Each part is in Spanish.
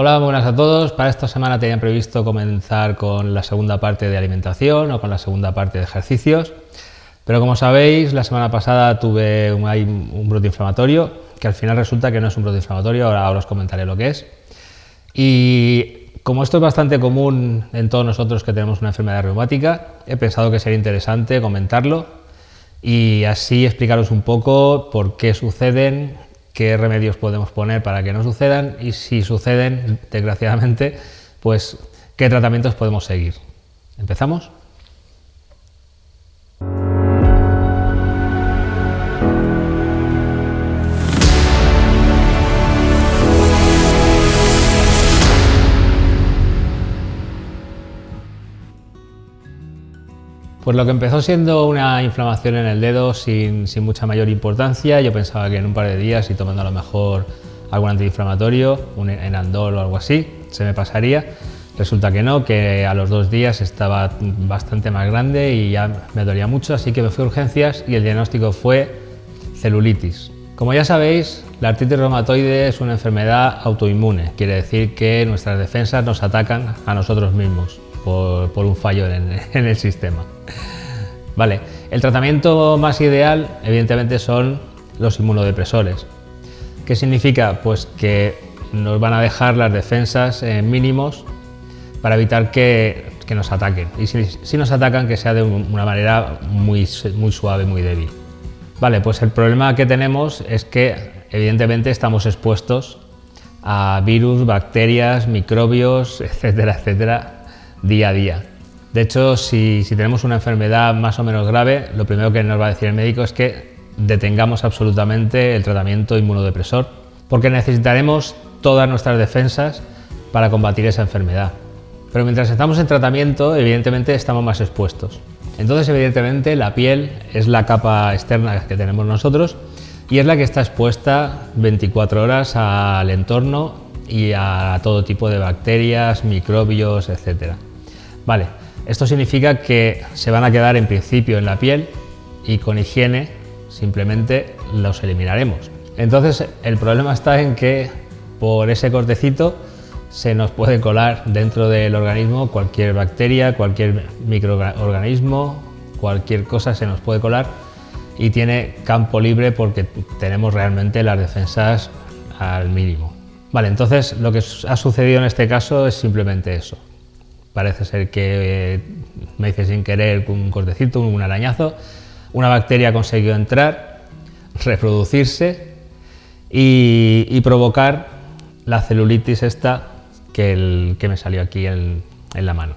Hola, buenas a todos. Para esta semana tenía previsto comenzar con la segunda parte de alimentación o con la segunda parte de ejercicios, pero como sabéis, la semana pasada tuve un brote inflamatorio, que al final resulta que no es un brote inflamatorio, ahora os comentaré lo que es. Y como esto es bastante común en todos nosotros que tenemos una enfermedad reumática, he pensado que sería interesante comentarlo y así explicaros un poco por qué suceden, qué remedios podemos poner para que no sucedan y si suceden, desgraciadamente, pues qué tratamientos podemos seguir. ¿Empezamos? Pues lo que empezó siendo una inflamación en el dedo sin mucha mayor importancia, yo pensaba que en un par de días y tomando a lo mejor algún antiinflamatorio, un Enandol o algo así, se me pasaría. Resulta que no, que a los 2 días estaba bastante más grande y ya me dolía mucho, así que me fui a urgencias y el diagnóstico fue celulitis. Como ya sabéis, la artritis reumatoide es una enfermedad autoinmune, quiere decir que nuestras defensas nos atacan a nosotros mismos por un fallo en el sistema. Vale, el tratamiento más ideal evidentemente son los inmunodepresores. ¿Qué significa? Pues que nos van a dejar las defensas en mínimos para evitar que nos ataquen. Y si nos atacan, que sea de una manera muy suave, muy débil. Vale, pues el problema que tenemos es que evidentemente estamos expuestos a virus, bacterias, microbios, etcétera, etcétera, día a día. De hecho, si tenemos una enfermedad más o menos grave, lo primero que nos va a decir el médico es que detengamos absolutamente el tratamiento inmunodepresor, porque necesitaremos todas nuestras defensas para combatir esa enfermedad. Pero mientras estamos en tratamiento, evidentemente estamos más expuestos. Entonces, evidentemente, la piel es la capa externa que tenemos nosotros y es la que está expuesta 24 horas al entorno y a todo tipo de bacterias, microbios, etcétera. Vale, esto significa que se van a quedar en principio en la piel y con higiene simplemente los eliminaremos. Entonces el problema está en que por ese cortecito se nos puede colar dentro del organismo cualquier bacteria, cualquier microorganismo, cualquier cosa se nos puede colar y tiene campo libre porque tenemos realmente las defensas al mínimo. Vale, entonces lo que ha sucedido en este caso es simplemente eso. Parece ser que me hice sin querer un cortecito, un arañazo, una bacteria consiguió entrar, reproducirse y provocar la celulitis esta que me salió aquí en la mano.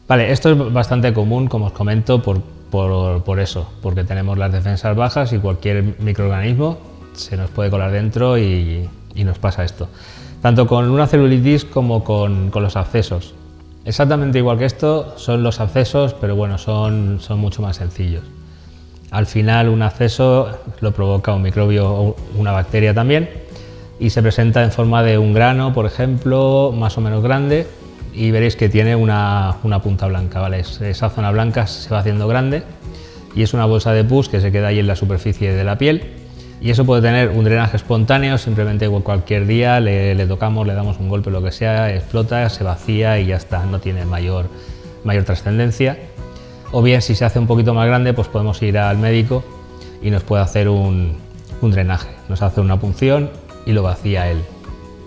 Vale, esto es bastante común, como os comento, por eso, porque tenemos las defensas bajas y cualquier microorganismo se nos puede colar dentro y nos pasa esto. Tanto con una celulitis como con los abscesos. Exactamente igual que esto son los abscesos, pero bueno, son mucho más sencillos. Al final un absceso lo provoca un microbio o una bacteria también y se presenta en forma de un grano, por ejemplo, más o menos grande y veréis que tiene una punta blanca, ¿vale? Esa zona blanca se va haciendo grande y es una bolsa de pus que se queda ahí en la superficie de la piel. Y eso puede tener un drenaje espontáneo, simplemente cualquier día le tocamos, le damos un golpe, lo que sea, explota, se vacía y ya está, no tiene mayor trascendencia. O bien, si se hace un poquito más grande, pues podemos ir al médico y nos puede hacer un drenaje, nos hace una punción y lo vacía él.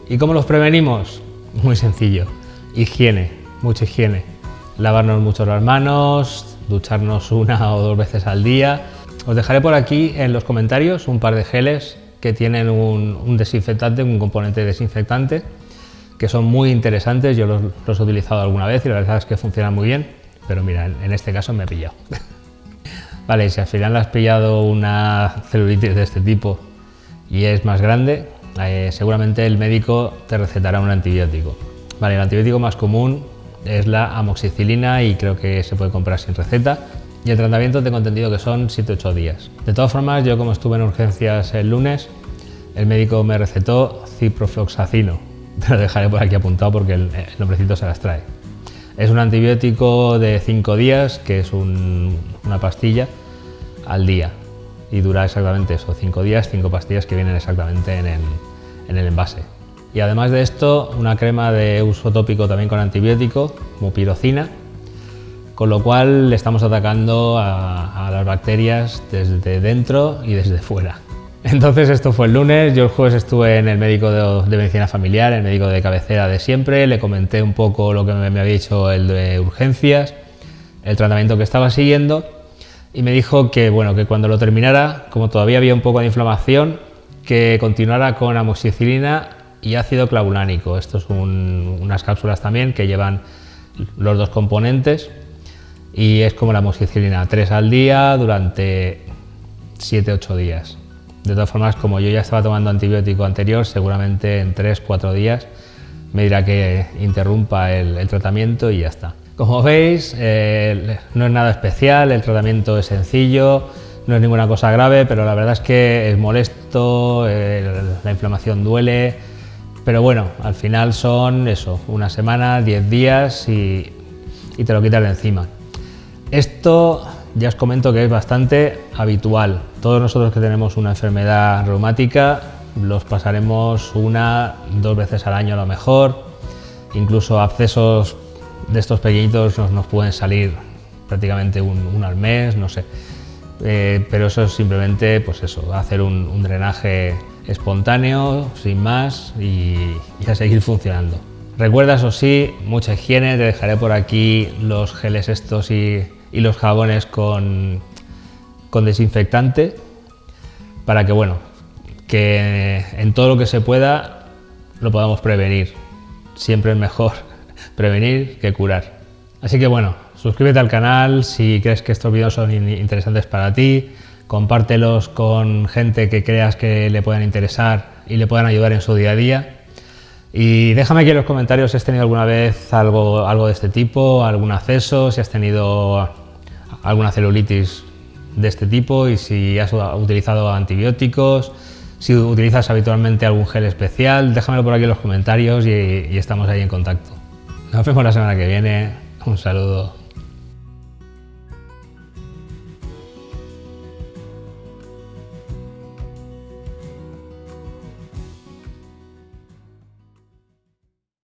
¿Y cómo los prevenimos? Muy sencillo, higiene, mucha higiene. Lavarnos mucho las manos, ducharnos 1 o 2 veces al día. Os dejaré por aquí en los comentarios un par de geles que tienen un desinfectante, un componente desinfectante, que son muy interesantes. Yo los he utilizado alguna vez y la verdad es que funcionan muy bien, pero mira, en este caso me he pillado. Vale, si al final has pillado una celulitis de este tipo y es más grande, seguramente el médico te recetará un antibiótico. Vale, el antibiótico más común es la amoxicilina y creo que se puede comprar sin receta. Y el tratamiento tengo entendido que son 7-8 días. De todas formas, yo como estuve en urgencias el lunes, el médico me recetó ciprofloxacino. Te lo dejaré por aquí apuntado porque el nombrecito se las trae. Es un antibiótico de 5 días, que es una pastilla al día. Y dura exactamente eso, 5 días, 5 pastillas que vienen exactamente en el envase. y además de esto una crema de uso tópico también con antibiótico, como pirocina, con lo cual le estamos atacando a las bacterias desde dentro y desde fuera. Entonces esto fue el lunes, yo el jueves estuve en el médico de medicina familiar, el médico de cabecera de siempre, le comenté un poco lo que me había dicho el de urgencias, el tratamiento que estaba siguiendo, y me dijo que, bueno, que cuando lo terminara, como todavía había un poco de inflamación, que continuara con amoxicilina y ácido clavulánico. Esto son unas cápsulas también que llevan los dos componentes y es como la amoxicilina, 3 al día durante 7-8 días. De todas formas, como yo ya estaba tomando antibiótico anterior, seguramente en 3-4 días me dirá que interrumpa el tratamiento y ya está. Como veis, no es nada especial, el tratamiento es sencillo, no es ninguna cosa grave, pero la verdad es que es molesto, la inflamación duele, pero bueno, al final son eso, una semana, 10 días y te lo quitas de encima. Esto ya os comento que es bastante habitual. Todos nosotros que tenemos una enfermedad reumática los pasaremos 1-2 veces al año a lo mejor, incluso abscesos de estos pequeñitos nos pueden salir prácticamente uno al mes, no sé. Pero eso es simplemente, pues eso, hacer un drenaje espontáneo, sin más, y a seguir funcionando. Recuerda, eso sí, mucha higiene, te dejaré por aquí los geles estos y los jabones con desinfectante, para que, bueno, que en todo lo que se pueda lo podamos prevenir. Siempre es mejor prevenir que curar. Así que bueno, suscríbete al canal si crees que estos vídeos son interesantes para ti, compártelos con gente que creas que le puedan interesar y le puedan ayudar en su día a día. Y déjame aquí en los comentarios si has tenido alguna vez algo de este tipo, algún acceso, si has tenido alguna celulitis de este tipo y si has utilizado antibióticos, si utilizas habitualmente algún gel especial. Déjamelo por aquí en los comentarios y estamos ahí en contacto. Nos vemos la semana que viene. Un saludo.